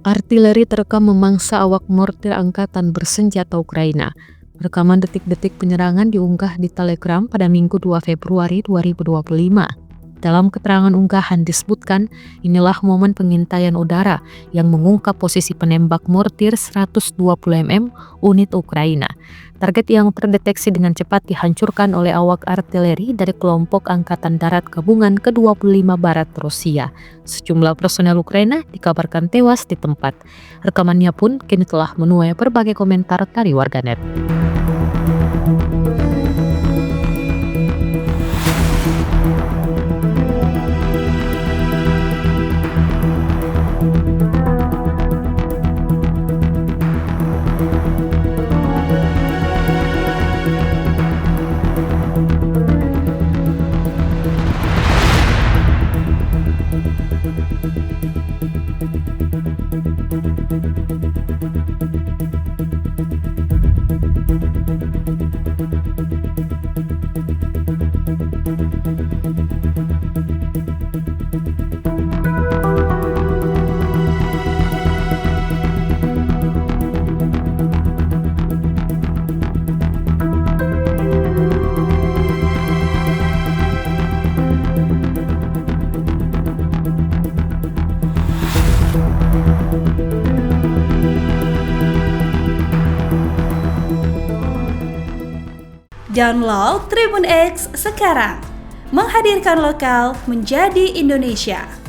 Artileri terekam memangsa awak mortir angkatan bersenjata Ukraina. Rekaman detik-detik penyerangan diunggah di Telegram pada Minggu 2 Februari 2025. Dalam keterangan unggahan disebutkan, inilah momen pengintaian udara yang mengungkap posisi penembak mortir 120 mm unit Ukraina. Target yang terdeteksi dengan cepat dihancurkan oleh awak artileri dari kelompok Angkatan Darat Gabungan ke-25 Barat Rusia. Sejumlah personel Ukraina dikabarkan tewas di tempat. Rekamannya pun kini telah menuai berbagai komentar dari warganet. Download Tribun X sekarang, menghadirkan lokal menjadi Indonesia.